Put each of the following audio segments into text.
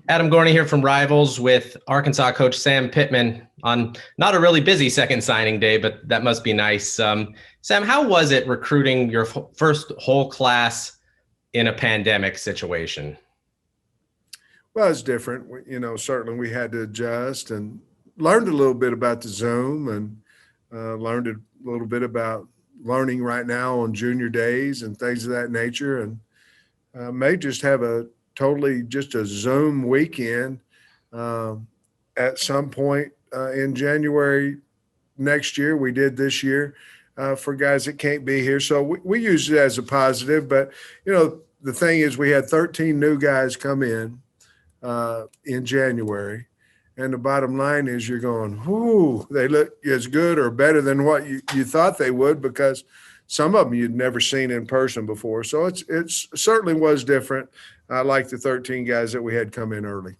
Adam Gorney here from Rivals with Arkansas coach Sam Pittman on not a really busy second signing day, but that must be nice. Sam, how was it recruiting your first whole class in a pandemic situation? Well, it's different. Certainly we had to adjust and learned a little bit about the Zoom and learned a little bit about learning right now on junior days and things of that nature. And may just have a totally just a Zoom weekend um, at some point in January next year. We did this year for guys that can't be here. So we use it as a positive. But, the thing is, we had 13 new guys come in January. And the bottom line is you're going, whoo, they look as good or better than what you thought they would because some of them you'd never seen in person before. So it's certainly was different. I like the 13 guys that we had come in early.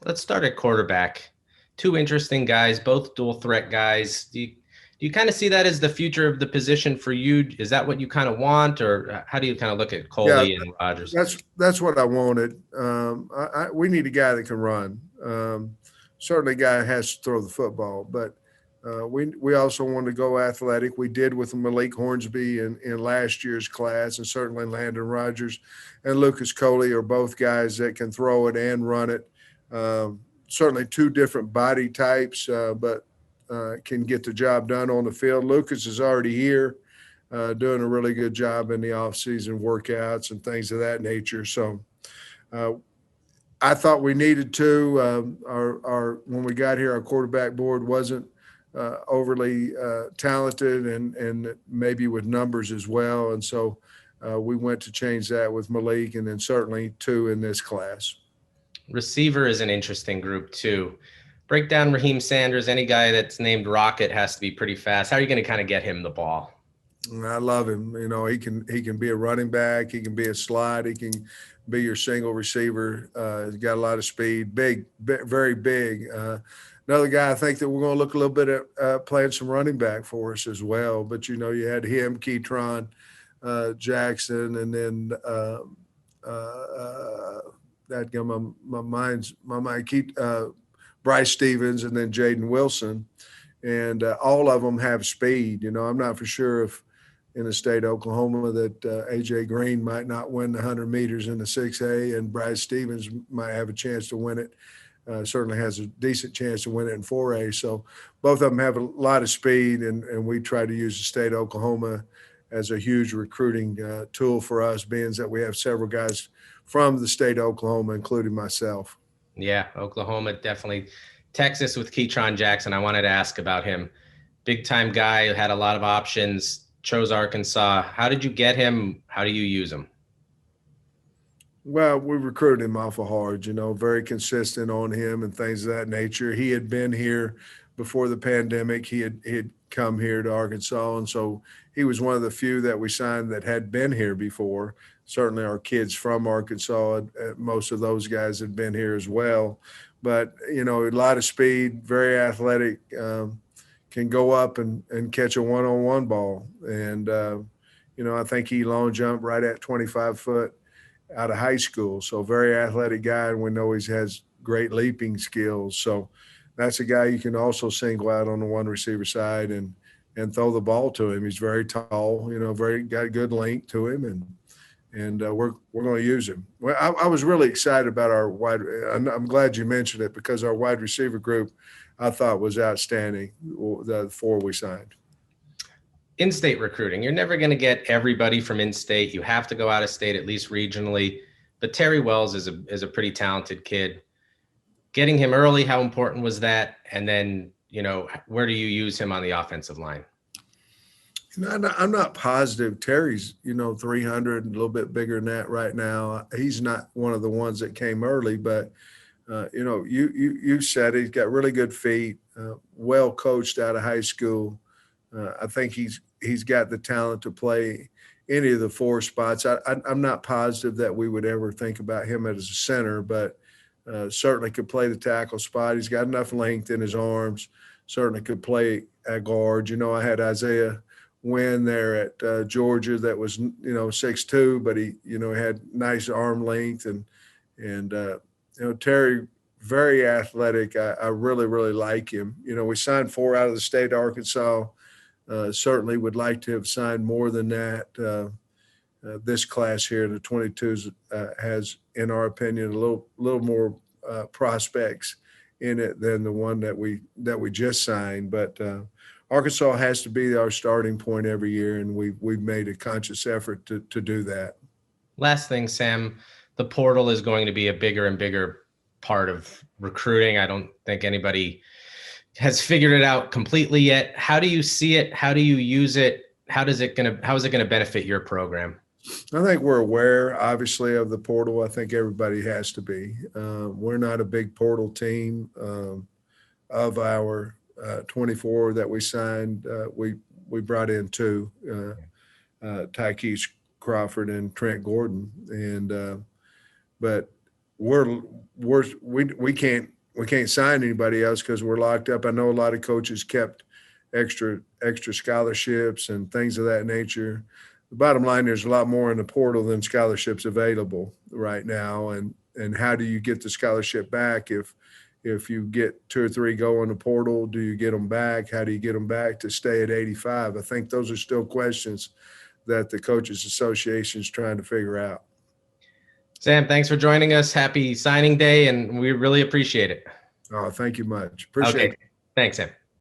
Let's start at quarterback. Two interesting guys, both dual threat guys. Do you kind of see that as the future of the position for you? Is that what you kind of want, or how do you kind of look at Yeah, Coley and Rogers? that's what I wanted. We need a guy that can run. Certainly, a guy that has to throw the football, but we also want to go athletic. We did with Malik Hornsby in last year's class, and certainly Landon Rogers and Lucas Coley are both guys that can throw it and run it. Certainly, two different body types, but can get the job done on the field. Lucas is already here, doing a really good job in the off-season workouts and things of that nature. So uh, I thought we needed to. Our when we got here, our quarterback board wasn't overly talented and maybe with numbers as well. And so we went to change that with Malik and then certainly two in this class. Receiver is an interesting group too. Break down Raheem Sanders. Any guy that's named Rocket has to be pretty fast. How are you going to kind of get him the ball? I love him. He can be a running back. He can be a slot. He can be your single receiver. He's got a lot of speed. Very big. Another guy I think that we're going to look a little bit at playing some running back for us as well. But you had him, Ketron Jackson, and then that got my mind keep Bryce Stevens, and then Jaden Wilson, and all of them have speed. I'm not for sure if in the state of Oklahoma that AJ Green might not win the 100 meters in the 6A, and Bryce Stevens might have a chance to win it. Certainly has a decent chance to win it in 4A. So both of them have a lot of speed, and we try to use the state of Oklahoma as a huge recruiting tool for us, being that we have several guys from the state of Oklahoma, including myself. Yeah, Oklahoma definitely. Texas with Ketron Jackson. I wanted to ask about him. Big time guy, had a lot of options, chose Arkansas. How did you get him? How do you use him? Well, we recruited him awful hard, very consistent on him and things of that nature. He had been here before the pandemic. He had come here to Arkansas, and so he was one of the few that we signed that had been here before. Certainly, our kids from Arkansas, most of those guys had been here as well. But a lot of speed, very athletic, can go up and catch a one-on-one ball, and I think he long jumped right at 25 foot out of high school. So very athletic guy, and we know he has great leaping skills. So that's a guy you can also single out on the one receiver side and throw the ball to him. He's very tall, very got a good length to him, and we're going to use him. Well, I was really excited about our wide. I'm glad you mentioned it because our wide receiver group I thought was outstanding. The four we signed. In-state recruiting. You're never going to get everybody from in-state. You have to go out of state, at least regionally. But Terry Wells is a pretty talented kid. Getting him early, how important was that? And then, where do you use him on the offensive line? I'm not positive. Terry's, 300, a little bit bigger than that right now. He's not one of the ones that came early, but you said he's got really good feet, well coached out of high school. I think he's got the talent to play any of the four spots. I'm not positive that we would ever think about him as a center, but certainly could play the tackle spot. He's got enough length in his arms. Certainly could play at guard. I had Isaiah Wynn there at Georgia that was 6'2", but he had nice arm length and Terry, very athletic. I really, really like him. We signed 4 out of the state of Arkansas. Certainly would like to have signed more than that. This class here, the 22s, has, in our opinion, a little more prospects in it than the one that we just signed. But Arkansas has to be our starting point every year, and we've made a conscious effort to do that. Last thing, Sam, the portal is going to be a bigger and bigger part of recruiting. I don't think anybody has figured it out completely yet. How do you see it? How do you use it? How is it going to benefit your program? I think we're aware, obviously, of the portal. I think everybody has to be. We're not a big portal team. Of our 24 that we signed, we brought in 2, Tykees Crawford and Trent Gordon, and but we can't sign anybody else because we're locked up. I know a lot of coaches kept extra scholarships and things of that nature. The bottom line, there's a lot more in the portal than scholarships available right now, and how do you get the scholarship back if you get 2 or 3 go in the portal? Do you get them back? How do you get them back to stay at 85? I think those are still questions that the Coaches Association is trying to figure out. Sam, thanks for joining us. Happy signing day, and we really appreciate it. Oh, thank you much. Appreciate it. Thanks, Sam.